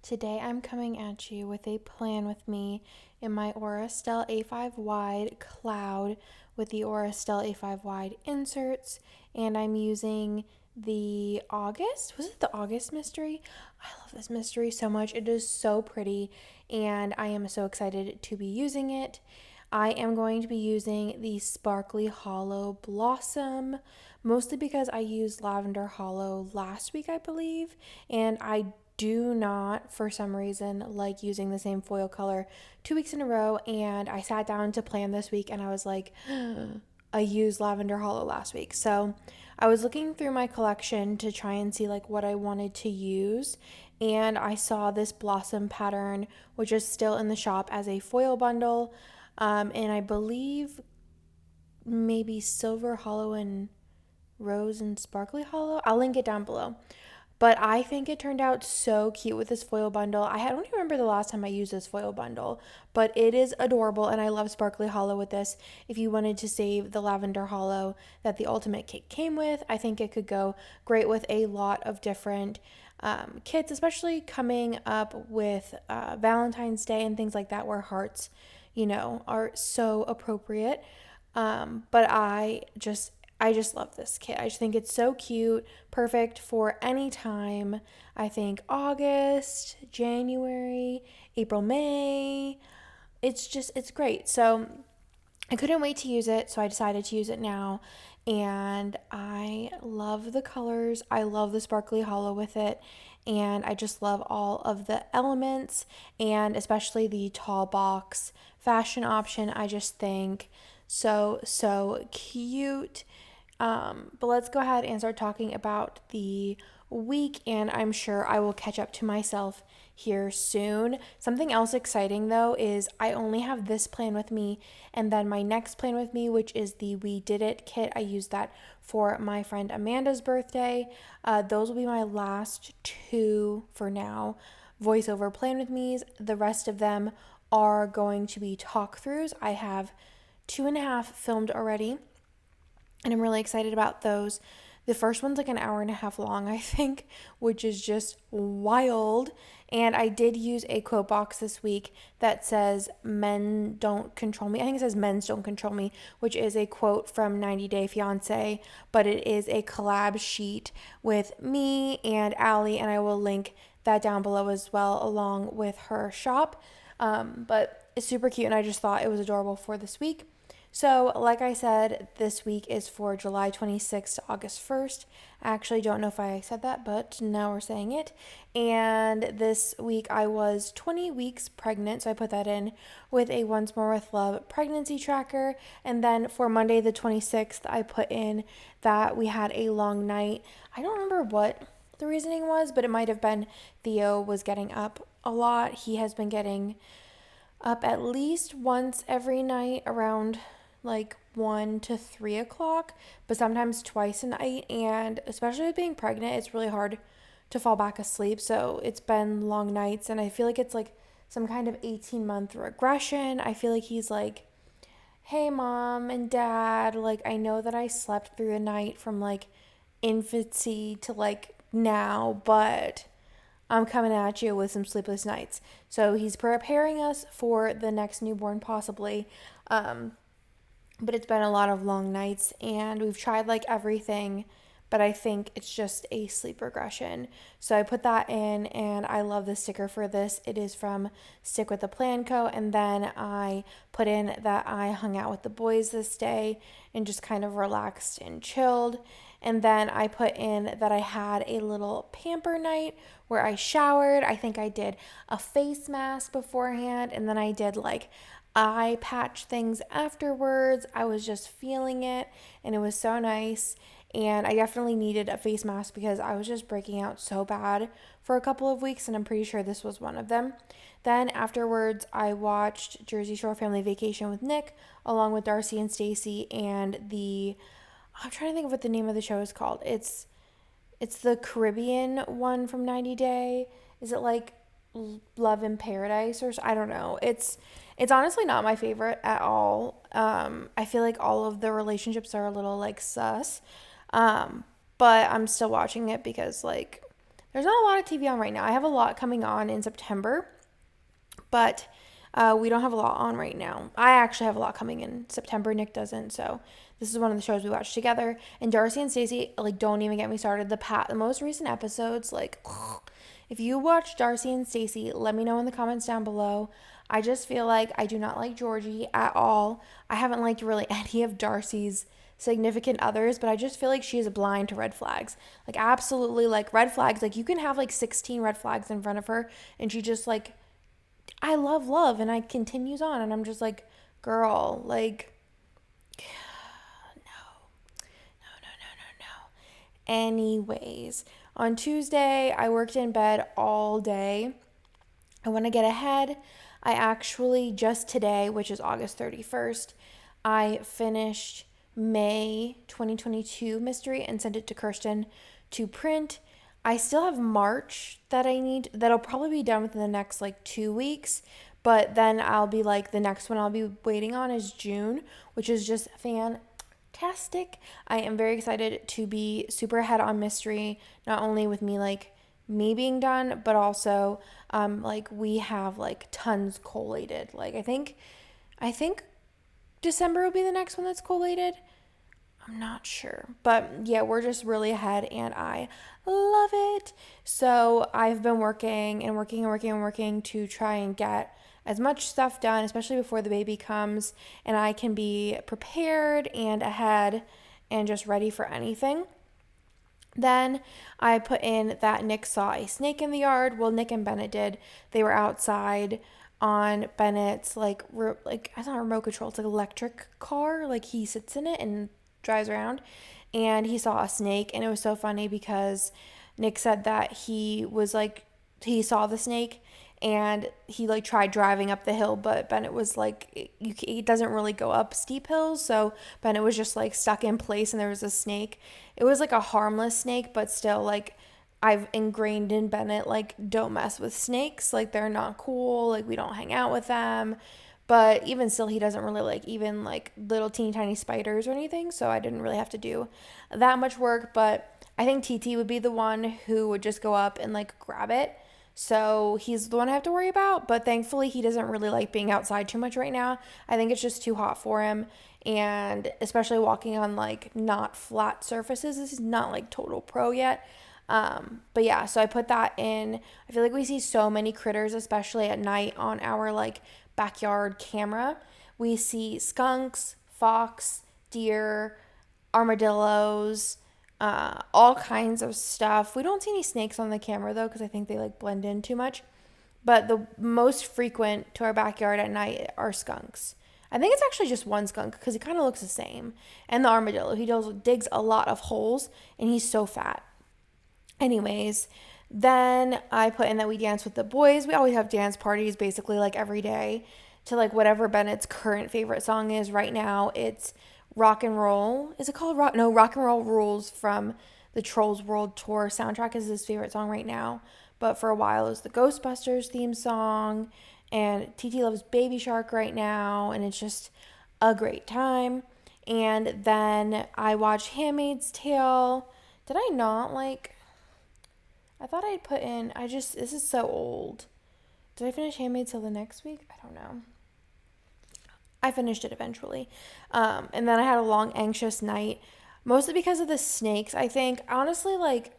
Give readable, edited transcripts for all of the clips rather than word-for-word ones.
Today I'm coming at you with a plan with me in my Aura Stell A5 Wide Cloud with the Aura Stell A5 Wide inserts, and I'm using the was it the August mystery? I love this mystery so much. It is so pretty, and I am so excited to be using it. I am going to be using the Sparkly Hollow Blossom, mostly because I used Lavender Hollow last week, I believe, and I do not, for some reason, like using the same foil color 2 weeks in a row. And I sat down to plan this week and I was like, I used Lavender Hollow last week. So I was looking through my collection to try and see like what I wanted to use. And I saw this blossom pattern, which is still in the shop as a foil bundle. And I believe maybe Silver Hollow and Rose and Sparkly Hollow. I'll link it down below. But I think it turned out so cute with this foil bundle. I don't even remember the last time I used this foil bundle, but it is adorable and I love Sparkly Hollow with this. If you wanted to save the Lavender Hollow that the Ultimate Kit came with, I think it could go great with a lot of different kits, especially coming up with Valentine's Day and things like that where hearts, are so appropriate. But I just love this kit. I just think it's so cute, perfect for any time. I think August, January, April, May. It's great. So I couldn't wait to use it, so I decided to use it now. And I love the colors. I love the sparkly hollow with it. And I just love all of the elements and especially the tall box fashion option. I just think so cute. But let's go ahead and start talking about the week, and I'm sure I will catch up to myself here soon. Something else exciting though is I only have this plan with me, and then my next plan with me, which is the We Did It kit. I used that for my friend Amanda's birthday. Those will be my last two for now. Voiceover plan with me's. The rest of them are going to be talk throughs. I have 2.5 filmed already and I'm really excited about those. The first one's like an hour and a half long, I think, which is just wild. And I did use a quote box this week that says, "Men don't control me." I think it says, "Men's don't control me," which is a quote from 90 Day Fiancé, but it is a collab sheet with me and Allie, and I will link that down below as well, along with her shop. But it's super cute, and I just thought it was adorable for this week. So, like I said, this week is for July 26th to August 1st. I actually don't know if I said that, but now we're saying it. And this week I was 20 weeks pregnant, so I put that in with a Once More with Love pregnancy tracker. And then for Monday the 26th, I put in that we had a long night. I don't remember what the reasoning was, but it might have been Theo was getting up a lot. He has been getting up at least once every night around like 1 to 3 o'clock, but sometimes twice a night. And especially with being pregnant, it's really hard to fall back asleep. So it's been long nights, and I feel like it's like some kind of 18-month regression. I feel like he's like, "Hey, mom and dad, like, I know that I slept through the night from like infancy to like now, but I'm coming at you with some sleepless nights." So he's preparing us for the next newborn, possibly. But it's been a lot of long nights, and we've tried like everything, but I think it's just a sleep regression. So I put that in, and I love the sticker for this. It is from Stick with the Plan Co. And then I put in that I hung out with the boys this day and just kind of relaxed and chilled. And then I put in that I had a little pamper night where I showered. I think I did a face mask beforehand, and then I did like eye patch things afterwards. I was just feeling it, and it was so nice. And I definitely needed a face mask because I was just breaking out so bad for a couple of weeks, and I'm pretty sure this was one of them. Then afterwards, I watched Jersey Shore Family Vacation with Nick, along with Darcy and Stacy, and I'm trying to think of what the name of the show is called. It's the Caribbean one from 90 Day. Is it like Love in Paradise or I don't know. It's honestly not my favorite at all. I feel like all of the relationships are a little like sus. But I'm still watching it because like there's not a lot of TV on right now. I have a lot coming on in September, but we don't have a lot on right now. I actually have a lot coming in September. Nick doesn't, so this is one of the shows we watch together. And Darcy and Stacey, like, don't even get me started. The most recent episodes, like, if you watch Darcy and Stacey, let me know in the comments down below. I just feel like I do not like Georgie at all. I haven't liked really any of Darcy's significant others, but I just feel like she is blind to red flags. Like, absolutely, like, red flags. Like, you can have like 16 red flags in front of her, and she just like, I love, and I continues on, and I'm just like, girl, like, no. Anyways, on Tuesday, I worked in bed all day. I want to get ahead. I actually, just today, which is August 31st, I finished May 2022 mystery and sent it to Kirsten to print. I still have March that I need, that'll probably be done within the next like 2 weeks, but then I'll be like, the next one I'll be waiting on is June, which is just fantastic. I am very excited to be super ahead on mystery, not only with me being done, but also like we have like tons collated. Like I think December will be the next one that's collated. I'm not sure, but yeah, we're just really ahead and I love it. So I've been working to try and get as much stuff done, especially before the baby comes, and I can be prepared and ahead and just ready for anything. Then I put in that Nick saw a snake in the yard. Well, Nick and Bennett did. They were outside on Bennett's like it's not a remote control, it's like electric car. Like he sits in it and drives around, and he saw a snake, and it was so funny because Nick said that he saw the snake and he like tried driving up the hill, but Bennett was like, it doesn't really go up steep hills, so Bennett was just like stuck in place, and there was a snake. It was like a harmless snake, but still, like, I've ingrained in Bennett, like, don't mess with snakes, like, they're not cool, like, we don't hang out with them. But even still, he doesn't really like even like little teeny tiny spiders or anything, so I didn't really have to do that much work. But I think TT would be the one who would just go up and like grab it. So he's the one I have to worry about, but thankfully he doesn't really like being outside too much right now. I think it's just too hot for him, and especially walking on like not flat surfaces. This is not like total pro yet. But yeah, so I put that in. I feel like we see so many critters, especially at night on our like backyard camera. We see skunks, fox, deer, armadillos, all kinds of stuff. We don't see any snakes on the camera though, because I think they like blend in too much. But the most frequent to our backyard at night are skunks. I think it's actually just one skunk because he kind of looks the same. And the armadillo, he digs a lot of holes, and he's so fat. Anyways, then I put in that we dance with the boys. We always have dance parties basically like every day to like whatever Bennett's current favorite song is. Right now it's Rock and Roll. Is it called Rock? No, Rock and Roll Rules from the Trolls World Tour soundtrack is his favorite song right now. But for a while it was the Ghostbusters theme song, and TT loves Baby Shark right now, and it's just a great time. And then I watched Handmaid's Tale. Did I not like... I thought I'd put in... This is so old. Did I finish Handmaid's Tale the next week? I don't know. I finished it eventually. And then I had a long, anxious night, mostly because of the snakes. I think, honestly, like,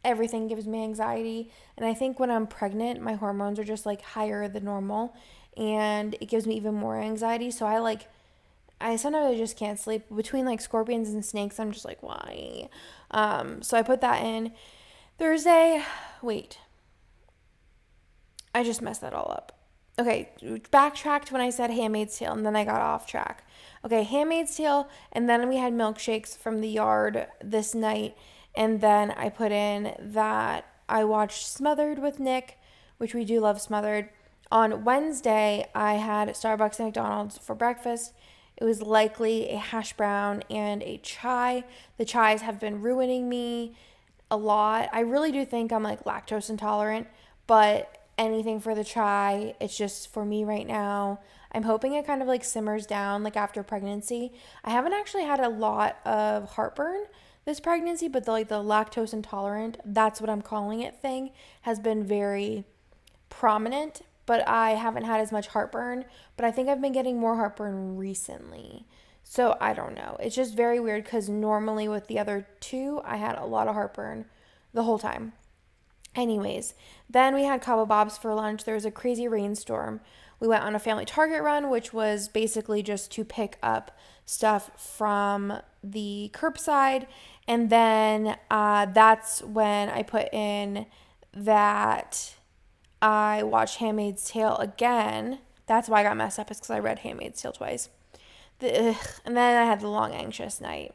everything gives me anxiety. And I think when I'm pregnant, my hormones are just, like, higher than normal. And it gives me even more anxiety. So I sometimes just can't sleep. Between, like, scorpions and snakes, I'm just like, why? So I put that in. Thursday, wait. I just messed that all up. Okay, backtracked when I said Handmaid's Tale, and then I got off track. Okay, Handmaid's Tale, and then we had milkshakes from the yard this night, and then I put in that I watched Smothered with Nick, which we do love Smothered. On Wednesday, I had Starbucks and McDonald's for breakfast. It was likely a hash brown and a chai. The chais have been ruining me a lot. I really do think I'm like lactose intolerant, but anything for the chai, it's just for me right now. I'm hoping it kind of like simmers down like after pregnancy. I haven't actually had a lot of heartburn this pregnancy, but the lactose intolerant, that's what I'm calling it thing, has been very prominent, but I haven't had as much heartburn, but I think I've been getting more heartburn recently. So I don't know. It's just very weird because normally with the other two, I had a lot of heartburn the whole time. Anyways, then we had Cabo Bob's for lunch. There was a crazy rainstorm. We went on a family Target run, which was basically just to pick up stuff from the curbside. And then that's when I put in that I watched Handmaid's Tale again. That's why I got messed up, is because I read Handmaid's Tale twice. And then I had the long, anxious night.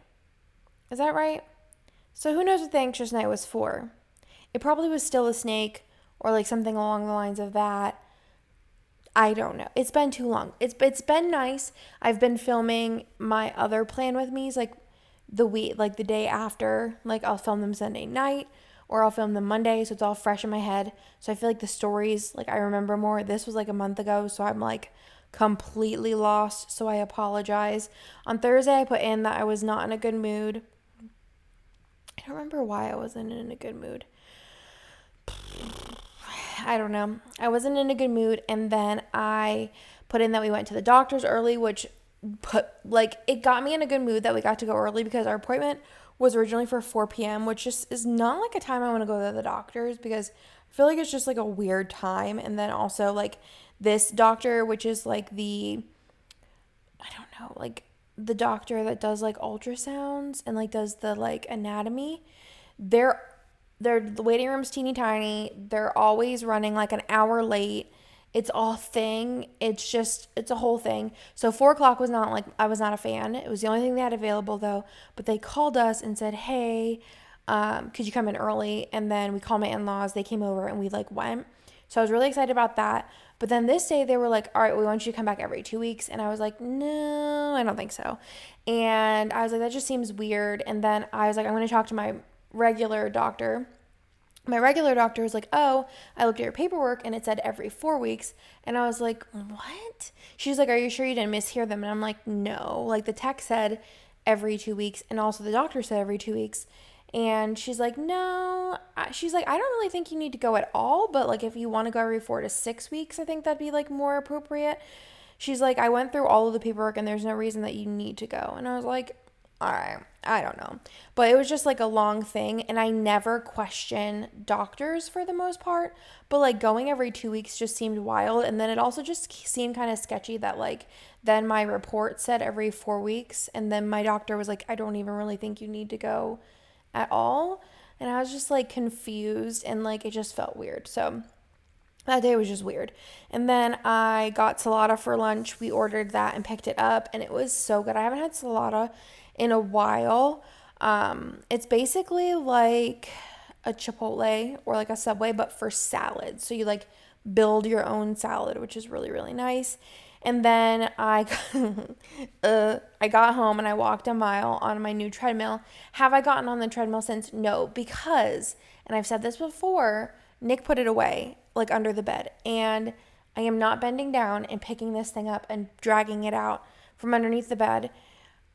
Is that right? So who knows what the anxious night was for? It probably was Still a Snake or like something along the lines of that. I don't know. It's been too long. It's been nice. I've been filming my other Plan With Me's like the day after. Like I'll film them Sunday night or I'll film them Monday, so it's all fresh in my head. So I feel like the stories, like I remember more. This was like a month ago, so I'm like completely lost, so I apologize. On Thursday, I put in that I was not in a good mood. I don't remember why I wasn't in a good mood. I don't know. I wasn't in a good mood, and then I put in that we went to the doctor's early, which it got me in a good mood that we got to go early because our appointment was originally for 4 p.m., which just is not like a time I want to go to the doctor's because I feel like it's just like a weird time. And then also like this doctor, which is like I don't know, like the doctor that does like ultrasounds and like does the like anatomy, the waiting room's teeny tiny. They're always running like an hour late. It's all thing. It's a whole thing. So 4 o'clock was not like, I was not a fan. It was the only thing they had available though. But they called us and said, hey, could you come in early? And then we called my in-laws. They came over and we like went. So I was really excited about that. But then this day they were like, all right, we want you to come back every 2 weeks. And I was like, no, I don't think so. And I was like, that just seems weird. And then I was like, I'm going to talk to my regular doctor. My regular doctor was like, oh, I looked at your paperwork and it said every 4 weeks. And I was like, what? She's like, are you sure you didn't mishear them? And I'm like, no. Like the text said every 2 weeks. And also the doctor said every 2 weeks. And she's like, no. She's like, I don't really think you need to go at all. But like if you want to go every 4 to 6 weeks, I think that'd be like more appropriate. She's like, I went through all of the paperwork and there's no reason that you need to go. And I was like, all right, I don't know. But it was just like a long thing. And I never question doctors for the most part. But like going every 2 weeks just seemed wild. And then it also just seemed kind of sketchy that like then my report said every 4 weeks. And then my doctor was like, I don't even really think you need to go at all. And I was just like confused and like it just felt weird. So that day was just weird. And then I got salada for lunch. We ordered that and picked it up and it was so good. I haven't had salada in a while. It's basically like a Chipotle or like a Subway, but for salad. So you like build your own salad, which is really, really nice. And then I got home and I walked a mile on my new treadmill. Have I gotten on the treadmill since? No, because, and I've said this before, Nick put it away like under the bed. And I am not bending down and picking this thing up and dragging it out from underneath the bed.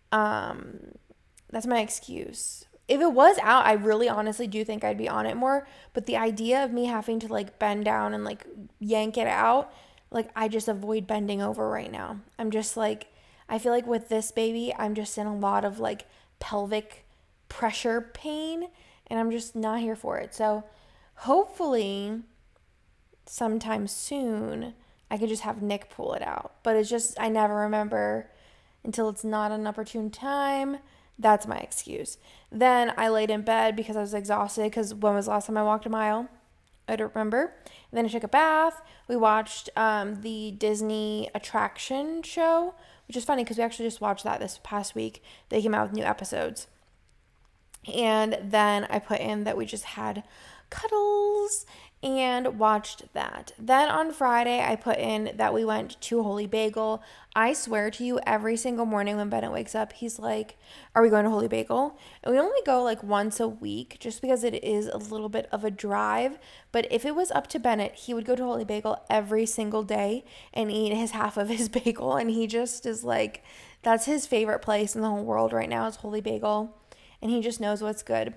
That's my excuse. If it was out, I really honestly do think I'd be on it more. But the idea of me having to like bend down and like yank it out, like I just avoid bending over right now. I'm just like, I feel like with this baby, I'm just in a lot of like pelvic pressure pain and I'm just not here for it. So hopefully sometime soon I could just have Nick pull it out. But it's just, I never remember until it's not an opportune time. That's my excuse. Then I laid in bed because I was exhausted because when was the last time I walked a mile? I don't remember. And then I took a bath. We watched the Disney attraction show, which is funny because we actually just watched that this past week. They came out with new episodes. And then I put in that we just had cuddles and watched that. Then on Friday, I put in that we went to Holy Bagel. I swear to you, every single morning when Bennett wakes up, he's like, are we going to Holy Bagel? And we only go like once a week just because it is a little bit of a drive. But if it was up to Bennett, he would go to Holy Bagel every single day and eat his half of his bagel. And he just is like, that's his favorite place in the whole world right now is Holy Bagel. and he just knows what's good.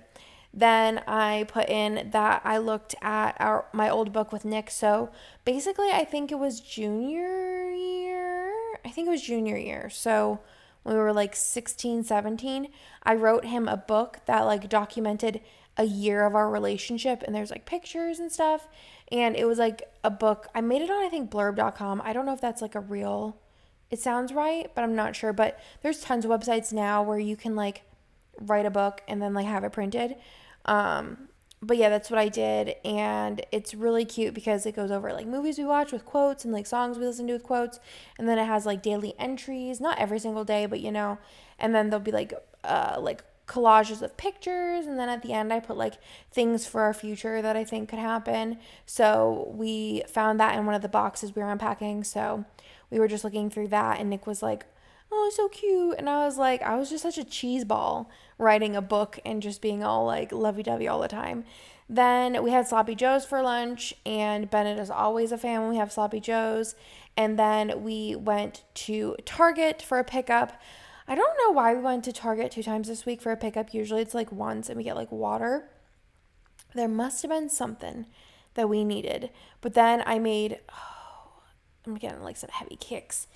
Then I put in that I looked at my old book with Nick. So basically, I think it was junior year. I think it was junior year. So when we were like 16, 17, I wrote him a book that like documented a year of our relationship, and there's like pictures and stuff. And it was like a book. I made it on, I think, blurb.com. I don't know if that's like a real, it sounds right, but I'm not sure. But there's tons of websites now where you can like write a book and then like have it printed. But yeah, that's what I did, and it's really cute because it goes over like movies we watch with quotes and like songs we listen to with quotes, and then it has like daily entries, not every single day, but you know, and then there'll be like collages of pictures, and then at the end I put like things for our future that I think could happen. So we found that in one of the boxes we were unpacking, so we were just looking through that, and Nick was like, oh, so cute. And I was like, I was just such a cheese ball writing a book and just being all like lovey-dovey all the time. Then we had Sloppy Joe's for lunch, and Bennett is always a fan when we have Sloppy Joe's. And then we went to Target for a pickup. I don't know why we went to Target 2 times this week for a pickup. Usually it's like once, and we get like water. There must have been something that we needed. But then I'm getting like some heavy kicks.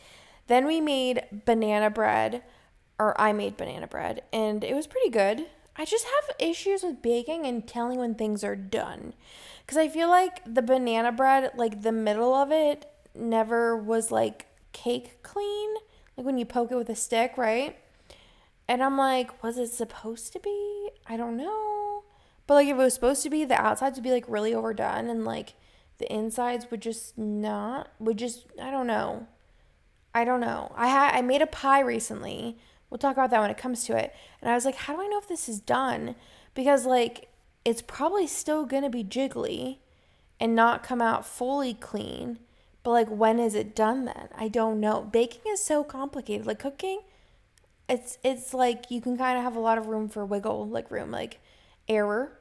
Then we made banana bread, or I made banana bread, and it was pretty good. I just have issues with baking and telling when things are done. Because I feel like the banana bread, like the middle of it, never was like cake clean. Like when you poke it with a stick, right? And I'm like, was it supposed to be? I don't know. But like if it was supposed to be, the outsides would be like really overdone, and like the insides would just not, I don't know. I made a pie recently. We'll talk about that when it comes to it. And I was like, how do I know if this is done? Because like it's probably still going to be jiggly and not come out fully clean. But like when is it done then? I don't know. Baking is so complicated. Like cooking, it's like you can kind of have a lot of room for wiggle, like error.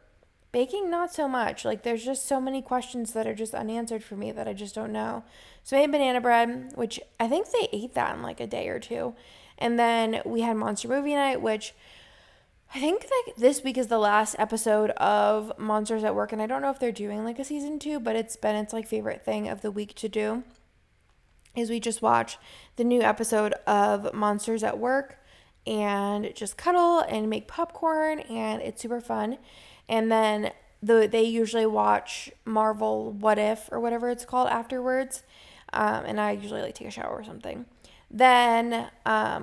Baking, not so much. Like, there's just so many questions that are just unanswered for me that I just don't know. So I made banana bread, which I think they ate that in like a day or two. And then we had Monster Movie Night, which I think like this week is the last episode of Monsters at Work. And I don't know if they're doing like a season 2, but it's like favorite thing of the week to do is we just watch the new episode of Monsters at Work and just cuddle and make popcorn, and it's super fun. And then they usually watch Marvel What If or whatever it's called afterwards. And I usually like take a shower or something. Then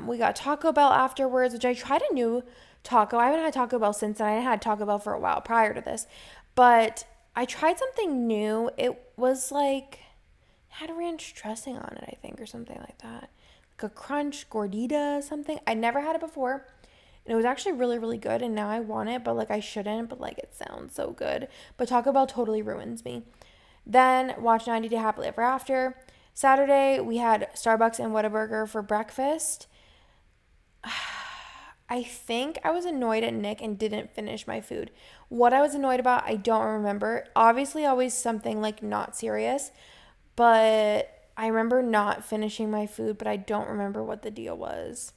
we got Taco Bell afterwards, which I tried a new taco. I haven't had Taco Bell since then. I had Taco Bell for a while prior to this. But I tried something new. It was like, had ranch dressing on it, I think, or something like that. Like a crunch gordita something. I never had it before. And it was actually really, really good. And now I want it, but like I shouldn't. But like it sounds so good. But Taco Bell totally ruins me. Then watch 90 Day Happily Ever After. Saturday, we had Starbucks and Whataburger for breakfast. I think I was annoyed at Nick and didn't finish my food. What I was annoyed about, I don't remember. Obviously, always something like not serious. But I remember not finishing my food, but I don't remember what the deal was.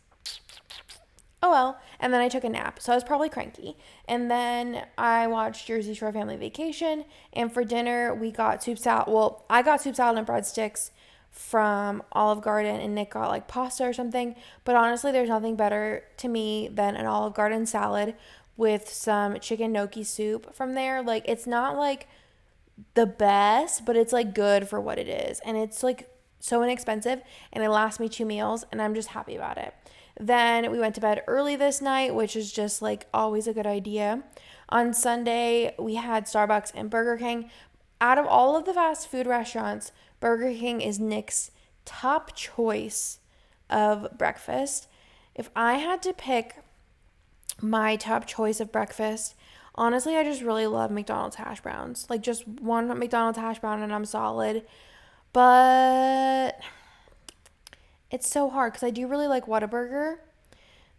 Oh well. And then I took a nap, so I was probably cranky. And then I watched Jersey Shore Family Vacation. And for dinner, we got soup salad. Well, I got soup salad and breadsticks from Olive Garden, and Nick got like pasta or something. But honestly, there's nothing better to me than an Olive Garden salad with some chicken gnocchi soup from there. Like, it's not like the best, but it's like good for what it is. And it's like so inexpensive, and it lasts me 2 meals, and I'm just happy about it. Then we went to bed early this night, which is just like always a good idea. On Sunday, we had Starbucks and Burger King. Out of all of the fast food restaurants, Burger King is Nick's top choice of breakfast. If I had to pick my top choice of breakfast, honestly, I just really love McDonald's hash browns. Like just one McDonald's hash brown and I'm solid. But it's so hard because I do really like Whataburger,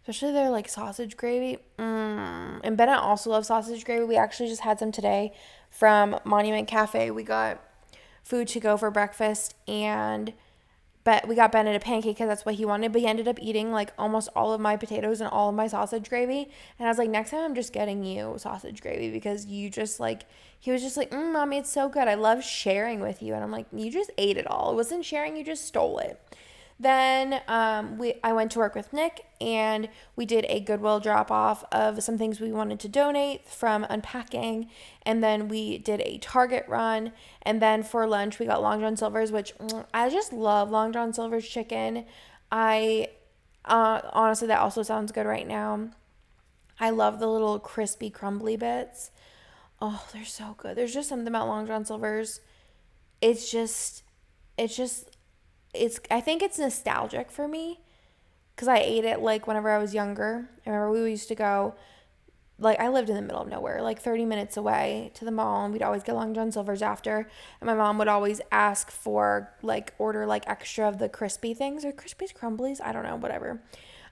especially their like sausage gravy. And Bennett also loves sausage gravy. We actually just had some today from Monument Cafe. We got food to go for breakfast, and but we got Bennett a pancake because that's what he wanted, but he ended up eating like almost all of my potatoes and all of my sausage gravy. And I was like, next time I'm just getting you sausage gravy because you just like, he was just like, Mommy, it's so good. I love sharing with you. And I'm like, you just ate it all. It wasn't sharing, you just stole it. Then I went to work with Nick, and we did a Goodwill drop off of some things we wanted to donate from unpacking, and then we did a Target run, and then for lunch we got Long John Silver's, which I just love Long John Silver's chicken. I honestly, that also sounds good right now. I love the little crispy crumbly bits. Oh, they're so good. There's just something about Long John Silver's. It's just it's just I think it's nostalgic for me because I ate it like whenever I was younger. I remember we used to go, like, I lived in the middle of nowhere, like 30 minutes away to the mall, and we'd always get Long John Silver's after. And my mom would always ask for, like, order like extra of the crispy things, or crispies, crumblies, I don't know, whatever.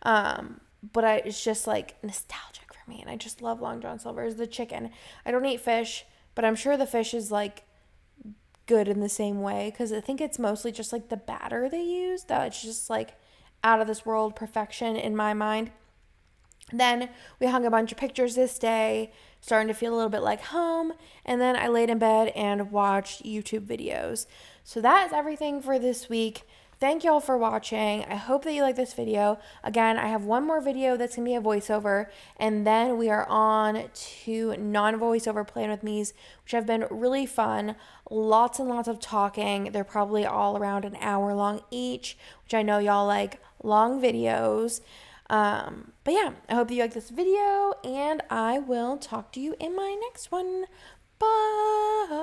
But it's just like nostalgic for me, and I just love Long John Silver's. The chicken, I don't eat fish, but I'm sure the fish is like good in the same way, because I think it's mostly just like the batter they use that's just like out of this world perfection in my mind. Then we hung a bunch of pictures this day, starting to feel a little bit like home, and then I laid in bed and watched YouTube videos. So that is everything for this week. Thank y'all for watching. I hope that you like this video. Again, I have one more video that's going to be a voiceover, and then we are on to non-voiceover Plan With Me's, which have been really fun. Lots and lots of talking. They're probably all around an hour long each, which I know y'all like long videos. But yeah, I hope you like this video, and I will talk to you in my next one. Bye.